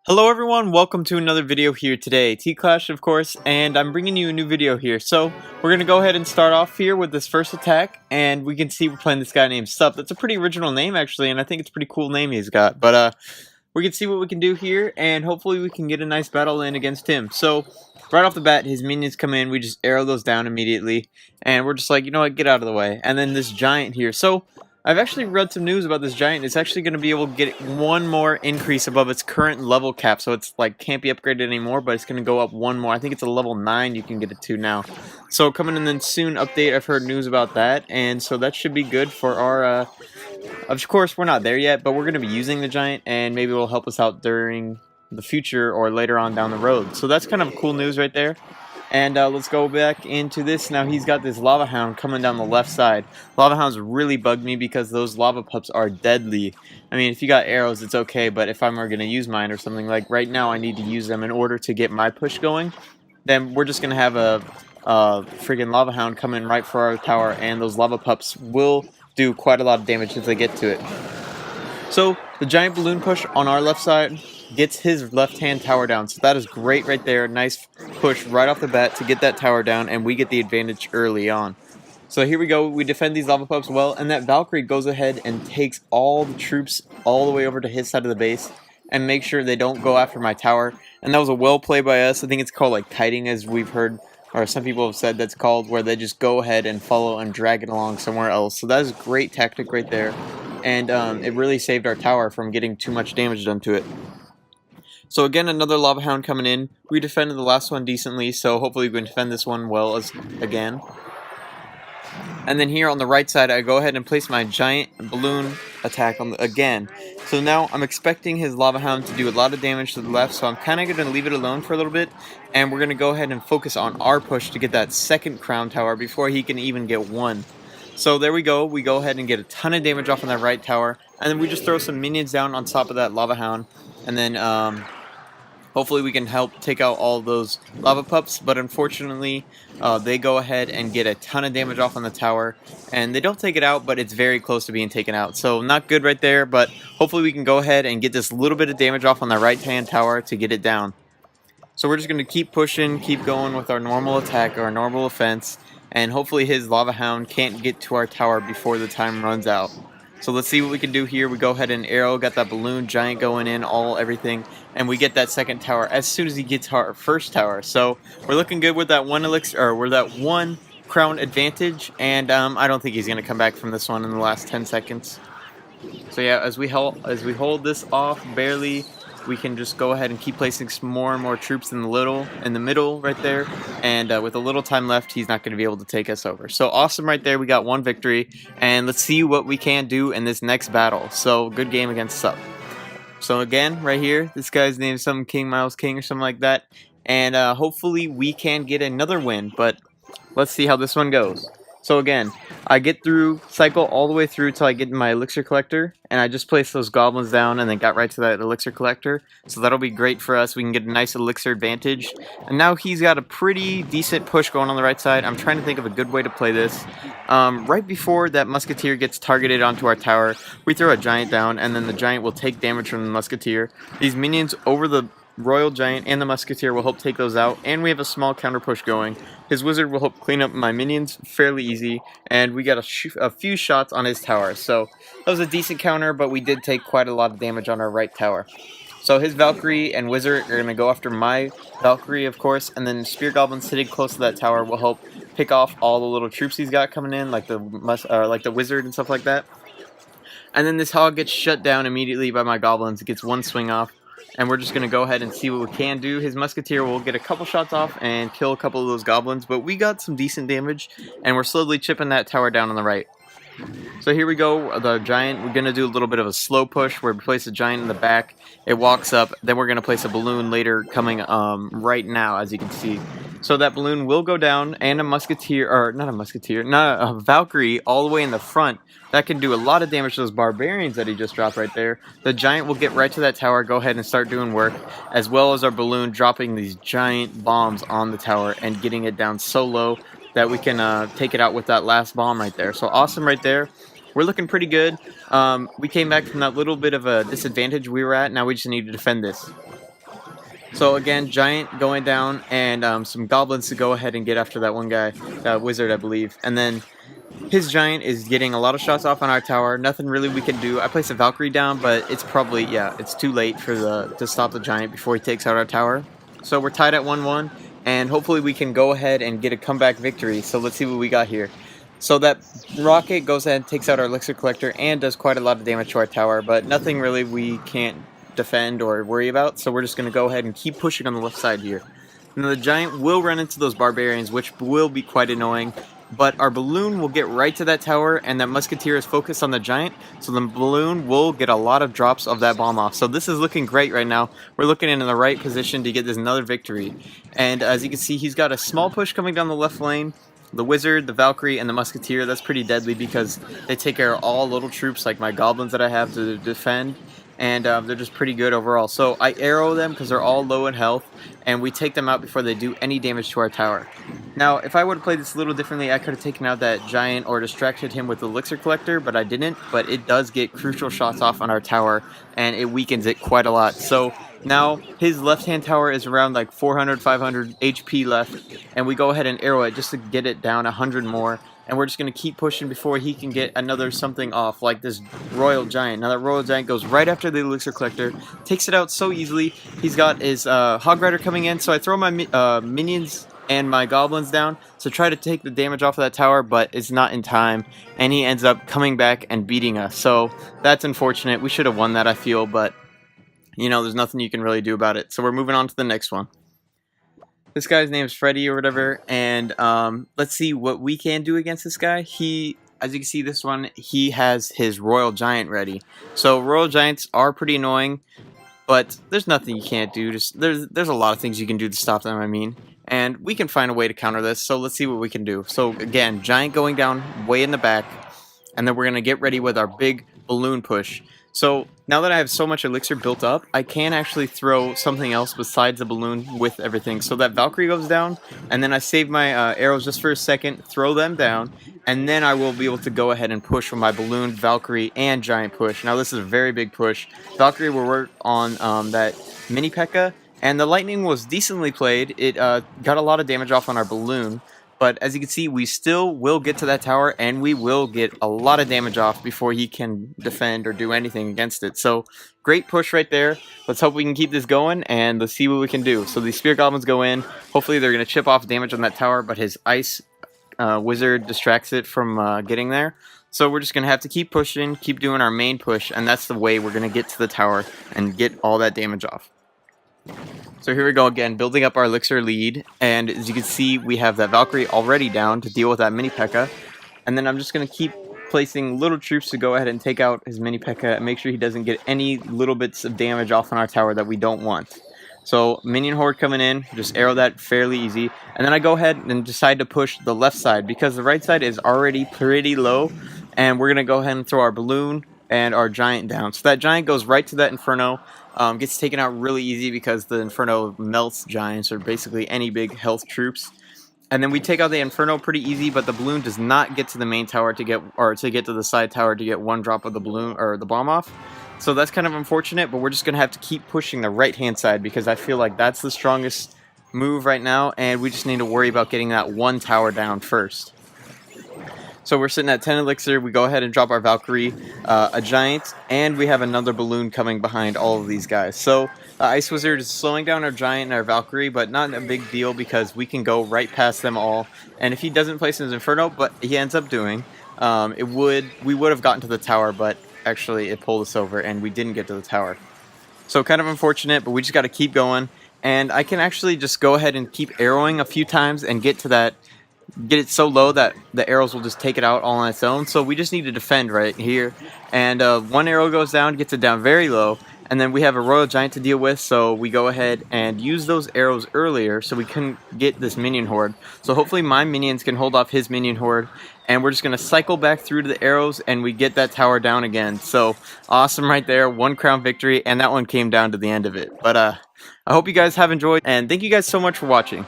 Hello everyone, welcome to another video here today. T-Clash of course, and I'm bringing you a new video here. So, we're going to go ahead and start off here with this first attack, and we can see we're playing this guy named Sup. That's a pretty original name actually, and I think it's a pretty cool name he's got. But we can see what we can do here, and hopefully we can get a nice battle in against him. So, right off the bat, his minions come in, we just arrow those down immediately, and we're just like, you know what, get out of the way. And then this giant here. So, I've actually read some news about this giant. It's actually going to be able to get one more increase above its current level cap. So it's like can't be upgraded anymore, but it's going to go up one more. I think it's a level 9 you can get it to now. So coming in the soon update, I've heard news about that. And so that should be good for our... of course, we're not there yet, but we're going to be using the giant. And maybe it will help us out during the future or later on down the road. So that's kind of cool news right there. And let's go back into this. Now he's got this lava hound coming down the left side. Lava hounds really bugged me because those lava pups are deadly. I mean, if you got arrows, it's okay, but if I'm going to use mine or something, like right now I need to use them in order to get my push going, then we're just going to have a friggin' lava hound come in right for our tower, and those lava pups will do quite a lot of damage if they get to it. So the giant balloon push on our left side gets his left-hand tower down. So that is great right there. Nice push right off the bat to get that tower down, and we get the advantage early on. So here we go. We defend these lava pups well, and that Valkyrie goes ahead and takes all the troops all the way over to his side of the base and make sure they don't go after my tower. And that was a well play by us. I think it's called like kiting, as we've heard, or some people have said that's called, where they just go ahead and follow and drag it along somewhere else. So that is a great tactic right there. And it really saved our tower from getting too much damage done to it. So again, another lava hound coming in. We defended the last one decently, so hopefully we can defend this one well as again. And then here on the right side, I go ahead and place my giant balloon attack on again. So now I'm expecting his lava hound to do a lot of damage to the left, so I'm kind of going to leave it alone for a little bit. And we're going to go ahead and focus on our push to get that second crown tower before he can even get one. So there we go. We go ahead and get a ton of damage off on that right tower. And then we just throw some minions down on top of that lava hound. And then hopefully we can help take out all those lava pups, but unfortunately they go ahead and get a ton of damage off on the tower, and they don't take it out, but it's very close to being taken out. So not good right there, but hopefully we can go ahead and get this little bit of damage off on the right hand tower to get it down. So we're just going to keep pushing, keep going with our normal attack, our normal offense, and hopefully his lava hound can't get to our tower before the time runs out. So let's see what we can do here. We go ahead and arrow, got that balloon giant going in, everything, and we get that second tower as soon as he gets our first tower. So we're looking good with that one elixir, or with that one crown advantage, and I don't think he's going to come back from this one in the last 10 seconds. So yeah, as we hold this off barely, we can just go ahead and keep placing some more and more troops in the middle right there, and with a little time left, he's not going to be able to take us over. So awesome right there. We got one victory, and let's see what we can do in this next battle. So good game against Sup. So again, right here, this guy's name is some King Miles King or something like that, and hopefully we can get another win, but let's see how this one goes. So again, I get through, cycle all the way through till I get my elixir collector, and I just placed those goblins down and then got right to that elixir collector. So that'll be great for us. We can get a nice elixir advantage. And now he's got a pretty decent push going on the right side. I'm trying to think of a good way to play this. Right before that musketeer gets targeted onto our tower, we throw a giant down, and then the giant will take damage from the musketeer. These minions over the Royal Giant and the Musketeer will help take those out, and we have a small counter push going. His Wizard will help clean up my minions fairly easy, and we got a few shots on his tower. So that was a decent counter, but we did take quite a lot of damage on our right tower. So his Valkyrie and Wizard are going to go after my Valkyrie, of course, and then Spear Goblin sitting close to that tower will help pick off all the little troops he's got coming in, like the Wizard and stuff like that. And then this hog gets shut down immediately by my Goblins. It gets one swing off. And we're just going to go ahead and see what we can do. His Musketeer will get a couple shots off and kill a couple of those Goblins, but we got some decent damage, and we're slowly chipping that tower down on the right. So here we go, the giant, we're going to do a little bit of a slow push where we place a giant in the back, it walks up, then we're going to place a balloon later coming right now, as you can see. So that balloon will go down, and a Valkyrie all the way in the front. That can do a lot of damage to those barbarians that he just dropped right there. The giant will get right to that tower, go ahead and start doing work, as well as our balloon dropping these giant bombs on the tower and getting it down so low that we can take it out with that last bomb right there. So awesome right there. We're looking pretty good. We came back from that little bit of a disadvantage we were at. Now we just need to defend this. So again, giant going down, and some goblins to go ahead and get after that one guy, that wizard, I believe. And then his giant is getting a lot of shots off on our tower. Nothing really we can do. I placed a Valkyrie down, but it's probably, yeah, it's too late for to stop the giant before he takes out our tower. So we're tied at 1-1, and hopefully we can go ahead and get a comeback victory. So let's see what we got here. So that rocket goes ahead and takes out our elixir collector and does quite a lot of damage to our tower, but nothing really we can't defend or worry about. So we're just going to go ahead and keep pushing on the left side here. Now the giant will run into those barbarians, which will be quite annoying, but our balloon will get right to that tower, and that musketeer is focused on the giant, so the balloon will get a lot of drops of that bomb off. So this is looking great right now. We're looking in the right position to get this another victory. And as you can see, he's got a small push coming down the left lane. The wizard, the Valkyrie, and the musketeer, that's pretty deadly because they take care of all little troops like my goblins that I have to defend. And they're just pretty good overall. So I arrow them because they're all low in health, and we take them out before they do any damage to our tower. Now, if I would have played this a little differently, I could have taken out that giant or distracted him with the elixir collector, but I didn't. But it does get crucial shots off on our tower, and it weakens it quite a lot. So now his left-hand tower is around like 400, 500 HP left, and we go ahead and arrow it just to get it down 100 more. And we're just going to keep pushing before he can get another something off, like this Royal Giant. Now that Royal Giant goes right after the Elixir Collector, takes it out so easily. He's got his Hog Rider coming in, so I throw my minions and my goblins down to try to take the damage off of that tower, but it's not in time, and he ends up coming back and beating us. So that's unfortunate. We should have won that, I feel, but you know, there's nothing you can really do about it. So we're moving on to the next one. This guy's name is Freddy or whatever, and let's see what we can do against this guy. He, as you can see, this one, he has his Royal Giant ready. So Royal Giants are pretty annoying, but there's nothing you can't do. Just there's a lot of things you can do to stop them, I mean. And we can find a way to counter this, so let's see what we can do. So again, Giant going down way in the back, and then we're going to get ready with our big balloon push. So now that I have so much elixir built up, I can actually throw something else besides the balloon with everything. So that Valkyrie goes down, and then I save my arrows just for a second, throw them down, and then I will be able to go ahead and push with my balloon, Valkyrie, and giant push. Now this is a very big push. Valkyrie will work on that mini P.E.K.K.A, and the lightning was decently played. It got a lot of damage off on our balloon. But as you can see, we still will get to that tower, and we will get a lot of damage off before he can defend or do anything against it. So, great push right there. Let's hope we can keep this going, and let's see what we can do. So these Spear Goblins go in. Hopefully they're going to chip off damage on that tower, but his Ice Wizard distracts it from getting there. So we're just going to have to keep pushing, keep doing our main push, and that's the way we're going to get to the tower and get all that damage off. So here we go again, building up our elixir lead, and as you can see, we have that Valkyrie already down to deal with that mini P.E.K.K.A. And then I'm just going to keep placing little troops to go ahead and take out his mini P.E.K.K.A. and make sure he doesn't get any little bits of damage off on our tower that we don't want. So minion horde coming in, just arrow that fairly easy, and then I go ahead and decide to push the left side because the right side is already pretty low, and we're going to go ahead and throw our balloon and our giant down. So that giant goes right to that Inferno. Gets taken out really easy because the Inferno melts giants or basically any big health troops. And then we take out the Inferno pretty easy, but the balloon does not get to the main tower to get to the side tower to get one drop of the balloon or the bomb off. So that's kind of unfortunate, but we're just gonna have to keep pushing the right hand side because I feel like that's the strongest move right now, and we just need to worry about getting that one tower down first. So we're sitting at 10 elixir, we go ahead and drop our Valkyrie, a giant, and we have another balloon coming behind all of these guys. So Ice Wizard is slowing down our giant and our Valkyrie, but not a big deal because we can go right past them all. And if he doesn't place his Inferno, but he ends up doing, we would have gotten to the tower, but actually it pulled us over and we didn't get to the tower. So kind of unfortunate, but we just got to keep going. And I can actually just go ahead and keep arrowing a few times and get it so low that the arrows will just take it out all on its own. So we just need to defend right here. And one arrow goes down, gets it down very low. And then we have a Royal Giant to deal with, so we go ahead and use those arrows earlier so we couldn't get this minion horde. So hopefully my minions can hold off his minion horde. And we're just going to cycle back through to the arrows and we get that tower down again. So awesome right there, 1 crown victory, and that one came down to the end of it. But I hope you guys have enjoyed, and thank you guys so much for watching.